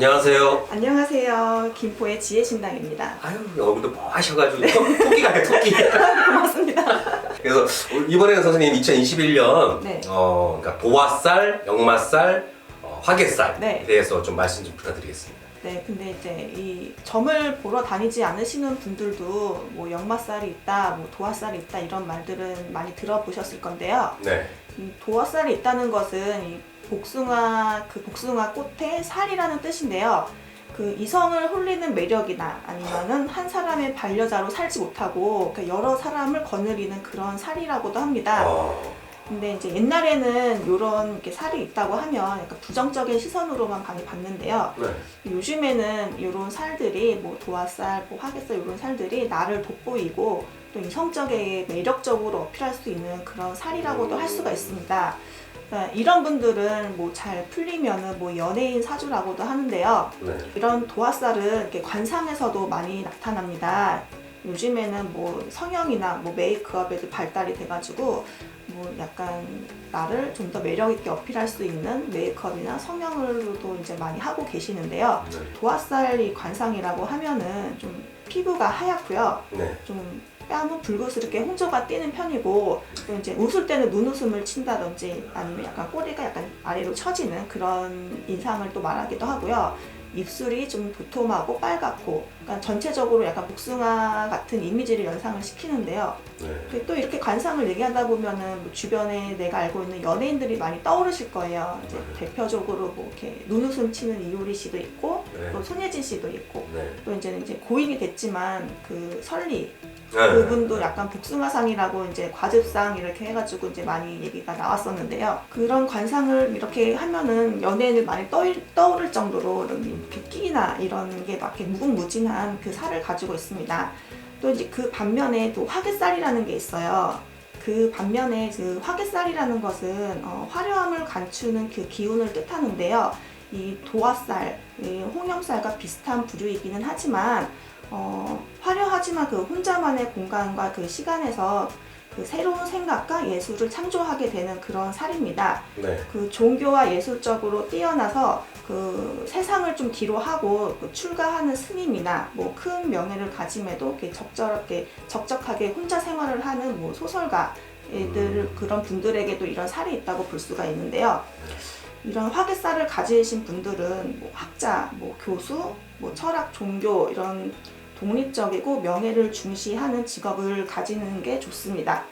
안녕하세요. 안녕하세요. 김포의 지혜신당입니다. 아유, 얼굴도 뭐 하셔가지고 토끼 같아, 토끼. 고맙습니다. 그래서 이번에는 선생님 2021년 네. 그러니까 도화살, 역마살, 화개살에 네. 대해서 좀 말씀 좀 부탁드리겠습니다. 네, 근데 이제 이 점을 보러 다니지 않으시는 분들도 뭐 역마살이 있다, 뭐 도화살이 있다 이런 말들은 많이 들어보셨을 건데요. 네. 이 도화살이 있다는 것은 이 복숭아 꽃의 살이라는 뜻인데요. 그 이성을 홀리는 매력이나 아니면은 한 사람의 반려자로 살지 못하고 그러니까 여러 사람을 거느리는 그런 살이라고도 합니다. 근데 이제 옛날에는 이런 이렇게 살이 있다고 하면 약간 부정적인 시선으로만 많이 봤는데요. 네. 요즘에는 이런 살들이 뭐 도화살, 뭐 화개살 이런 살들이 나를 돋보이고 또 이성적에 매력적으로 어필할 수 있는 그런 살이라고도 할 수가 있습니다. 그러니까 이런 분들은 뭐 잘 풀리면은 뭐 연예인 사주라고도 하는데요. 네. 이런 도화살은 이렇게 관상에서도 많이 나타납니다. 요즘에는 뭐 성형이나 뭐 메이크업에도 발달이 돼가지고 뭐 약간 나를 좀 더 매력 있게 어필할 수 있는 메이크업이나 성형으로도 이제 많이 하고 계시는데요. 네. 도화살이 관상이라고 하면은 좀 피부가 하얗고요. 네. 좀 뺨은 붉으스럽게 홍조가 띄는 편이고 또 이제 웃을 때는 눈웃음을 친다든지 아니면 약간 꼬리가 약간 아래로 처지는 그런 인상을 또 말하기도 하고요. 입술이 좀 도톰하고 빨갛고 그러니까 전체적으로 약간 복숭아 같은 이미지를 연상을 시키는데요. 네. 또 이렇게 관상을 얘기하다 보면은 뭐 주변에 내가 알고 있는 연예인들이 많이 떠오르실 거예요. 이제 대표적으로 뭐 이렇게 눈웃음 치는 이효리 씨도 있고 네. 또 손예진 씨도 있고 네. 또 이제는 이제 고인이 됐지만 그 설리 네. 그분도 약간 복숭아상이라고 이제 과즙상 이렇게 해가지고 이제 많이 얘기가 나왔었는데요. 그런 관상을 이렇게 하면은 연예인을 많이 떠오를 정도로 이렇게 끼나 이런 게 막 이렇게 무궁무진한 그 살을 가지고 있습니다. 또 이제 그 반면에 또 화개살이라는 게 있어요. 그 반면에 그 화개살이라는 것은 화려함을 감추는 그 기운을 뜻하는데요. 이 도화살, 이 홍염살과 비슷한 부류이기는 하지만 화려하지만 그 혼자만의 공간과 그 시간에서 그 새로운 생각과 예술을 창조하게 되는 그런 살입니다. 네. 그 종교와 예술적으로 뛰어나서 그 세상을 좀 뒤로 하고 그 출가하는 스님이나 뭐 큰 명예를 가짐에도 이렇게 적적하게 혼자 생활을 하는 뭐 소설가들 그런 분들에게도 이런 살이 있다고 볼 수가 있는데요. 이런 화개살을 가지신 분들은 뭐 학자, 뭐 교수, 뭐 철학, 종교 이런 독립적이고 명예를 중시하는 직업을 가지는 게 좋습니다.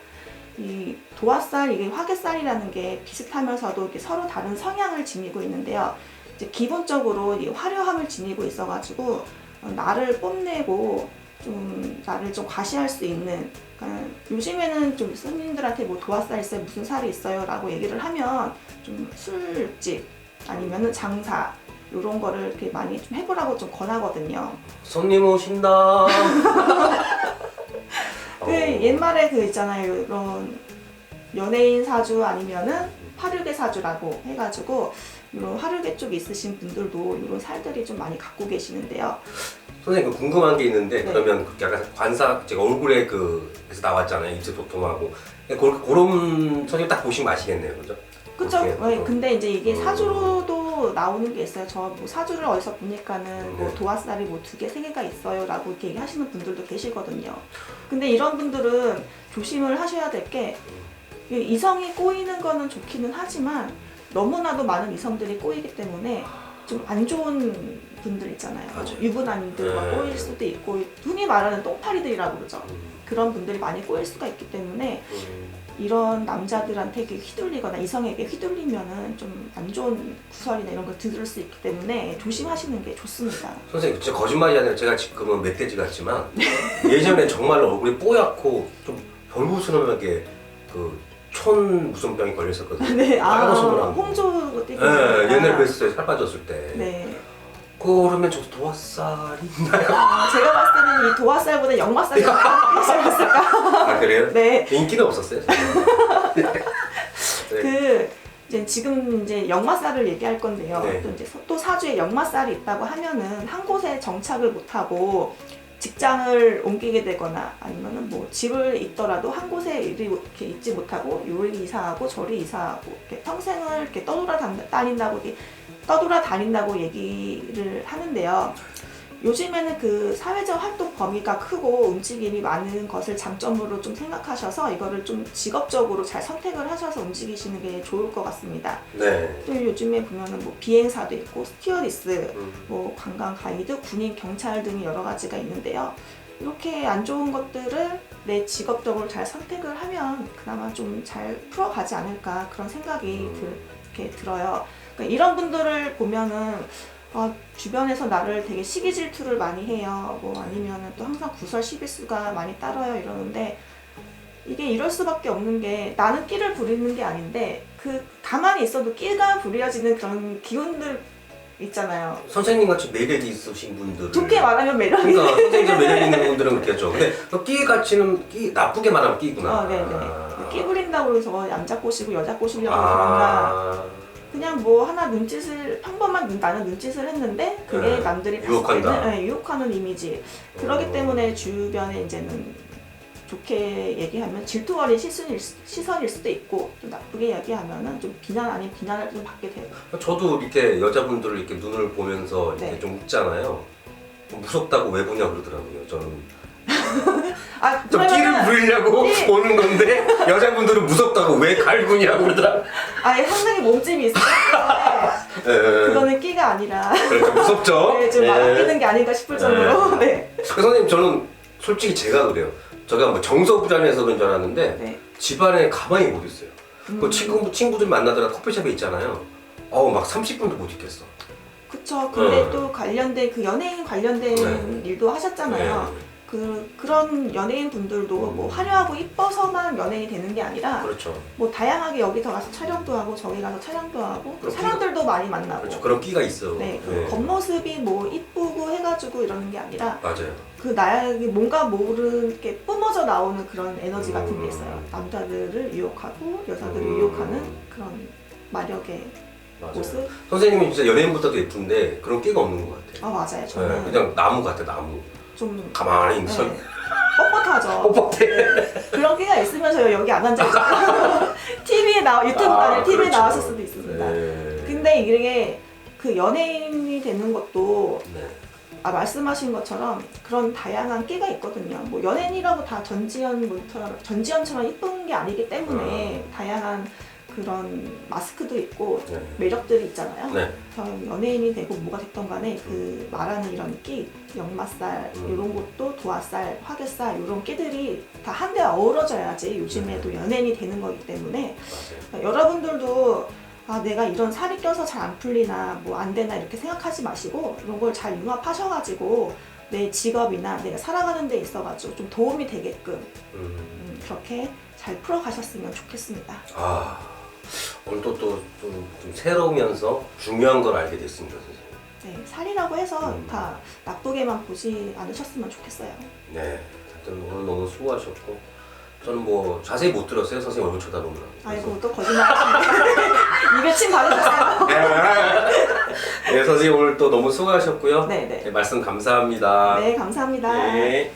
이 도화살, 이게 화개살이라는 게 비슷하면서도 이렇게 서로 다른 성향을 지니고 있는데요. 이제 기본적으로 이 화려함을 지니고 있어가지고 나를 뽐내고 좀 나를 좀 과시할 수 있는. 그러니까 요즘에는 좀 스님들한테 뭐 도화살 있어요, 무슨 살이 있어요 라고 얘기를 하면 좀 술집 아니면은 장사 이런 거를 이렇게 많이 좀 해보라고 좀 권하거든요. 손님 오신다. 그 옛말에 그 있잖아요. 이런 연예인 사주 아니면은 화류계 사주라고 해가지고 이런 화류계 쪽 있으신 분들도 이런 살들이 좀 많이 갖고 계시는데요. 선생님 궁금한 게 있는데 네. 그러면 약간 관사 제가 얼굴에 그에서 나왔잖아요. 입술 도톰하고 그런 선생님 딱 보시면 아시겠네요, 그죠? 그쵸? 그렇게, 네, 근데 이제 이게 음. 사주로도 나오는 게 있어요. 저 뭐 사주를 어디서 보니까는 뭐 네. 도화살이 뭐 2개, 3개가 있어요 라고 이렇게 얘기하시는 분들도 계시거든요. 근데 이런 분들은 조심을 하셔야 될 게 이성이 꼬이는 거는 좋기는 하지만 너무나도 많은 이성들이 꼬이기 때문에 좀 안 좋은 분들 있잖아요. 맞아요. 유부남들과 네. 꼬일 수도 있고 흔히 말하는 똥파리들이라고 그러죠. 그런 분들이 많이 꼬일 수가 있기 때문에 이런 남자들한테 휘둘리거나 이성에게 휘둘리면은 좀 안 좋은 구설이나 이런 걸 들을 수 있기 때문에 조심하시는 게 좋습니다. 선생님 진짜 거짓말이 아니라 제가 지금은 멧돼지 같지만 예전에 정말로 얼굴이 뽀얗고 좀 별구스름하게 그 촌 무슨 병이 걸렸었거든요. 네, 빨간 손으로 홍조 띠고. 네, 옛날에 그랬어요. 살 빠졌을 때. 네. 그러면 저 도화살이 있나요? 제가 봤을 때는 이 도화살보다 역마살이 더 있지 않았을까? 아 그래요? 네. 인기는 없었어요. 네. 그 이제 지금 이제 역마살을 얘기할 건데요. 네. 또 이제 또 사주에 역마살이 있다고 하면은 한 곳에 정착을 못하고 직장을 옮기게 되거나 아니면은 뭐 집을 있더라도 한 곳에 이렇게 있지 못하고 요리 이사하고 저리 이사하고 이렇게 평생을 이렇게 떠돌아다닌다고 떠돌아다닌다고 얘기를 하는데요. 요즘에는 그 사회적 활동 범위가 크고 움직임이 많은 것을 장점으로 좀 생각하셔서 이거를 좀 직업적으로 잘 선택을 하셔서 움직이시는 게 좋을 것 같습니다. 네. 또 요즘에 보면은 뭐 비행사도 있고 스튜어디스, 뭐 관광 가이드, 군인, 경찰 등이 여러 가지가 있는데요. 이렇게 안 좋은 것들을 내 직업적으로 잘 선택을 하면 그나마 좀 잘 풀어가지 않을까 그런 생각이 이렇게 들어요. 그러니까 이런 분들을 보면은 주변에서 나를 되게 시기 질투를 많이 해요. 뭐 아니면은 또 항상 구설 시비수가 많이 따라요 이러는데 이게 이럴 수밖에 없는 게 나는 끼를 부리는 게 아닌데 그 가만히 있어도 끼가 부려지는 그런 기운들 있잖아요. 선생님 같이 매력이 있으신 분들. 좋게 말하면 매력이. 그러니까 선생님처럼 매력 있는 분들은 그렇겠죠. 근데 끼 가치는 끼 나쁘게 말하면 끼구나. 네네. 끼 부린다고 해서 남자 꼬시고 여자 꼬시려고 그런가. 그냥 뭐 하나 눈짓을 평범한 나는 눈짓을 했는데 그게 남들이 봤을 때는 유혹하는 이미지. 그렇기 때문에 주변에 이제는 좋게 얘기하면 질투 어린 시선일 수도 있고 좀 나쁘게 얘기하면은 좀 비난 아닌 비난을 좀 받게 돼요. 저도 이렇게 여자분들을 이렇게 눈을 보면서 이렇게 좀 웃잖아요. 무섭다고 왜 보냐 그러더라고요. 저는 좀 끼를 부리려고 보는 건데 여자분들은 무섭다고 왜 갈구냐고 그러더라. 상당히 몸집이 있어요. 그거는 끼가 아니라 그렇죠. 무섭죠. 네, 좀 맞아끼는 게 아닌가 싶을 정도로. 네. 그 선생님 저는 솔직히 제가 그래요. 제가 뭐 정서부자해서 그런 줄 알았는데 집안에 가만히 못 있어요. 그 친구들 만나다가 커피숍에 있잖아요. 막 30분도 못 있겠어. 그쵸. 근데 또 관련된 그 연예인 관련된 일도 하셨잖아요. 그런 연예인 분들도 뭐 화려하고 이뻐서만 연예인이 되는 게 아니라 그렇죠. 뭐 다양하게 여기 더 가서 촬영도 하고 저기 가서 촬영도 하고 사람들도 많이 만나고 그렇죠. 그런 끼가 있어. 그 겉모습이 뭐 이쁘고 해가지고 이러는 게 아니라 맞아요. 그 나에게 뭔가 모르게 뿜어져 나오는 그런 에너지 같은 게 있어요. 남자들을 유혹하고 여자들을 유혹하는 그런 마력의 모습. 선생님은 진짜 연예인보다도 예쁜데 그런 끼가 없는 것 같아요. 맞아요. 저는 그냥 나무 같아 나무. 좀 가만히 있어. 뻣뻣하죠. 뻣뻣해. 그런 끼가 있으면 저 여기 안 앉아있어요. 유튜브 아니라 TV에 나왔을 수도 있습니다. 근데 이게 그 연예인이 되는 것도 말씀하신 것처럼 그런 다양한 끼가 있거든요. 뭐 연예인이라고 다 전지현처럼 이쁜 게 아니기 때문에 다양한 그런 마스크도 있고 매력들이 있잖아요. 연예인이 되고 뭐가 됐던 간에 그 말하는 이런 끼, 역마살, 이런 것도 도화살, 화개살 이런 끼들이 다 한데 어우러져야지 요즘에도 연예인이 되는 거기 때문에 여러분들도 내가 이런 살이 껴서 잘 안 풀리나 뭐 안 되나 이렇게 생각하지 마시고 이런 걸 잘 융합하셔가지고 내 직업이나 내가 살아가는 데 있어가지고 좀 도움이 되게끔 그렇게 잘 풀어가셨으면 좋겠습니다. 오늘 좀 새로우면서 중요한 걸 알게 됐습니다, 선생님. 살이라고 해서 다 나쁘게만 보지 않으셨으면 좋겠어요. 네, 하여튼 오늘 너무 수고하셨고 저는 뭐 자세히 못 들었어요, 선생님 얼굴 쳐다보느라. 아이고 또 거짓말 하시네. 입에 침 바르셨어요. 네, 선생님 오늘 또 너무 수고하셨고요. 네, 말씀 감사합니다. 네, 감사합니다. 네.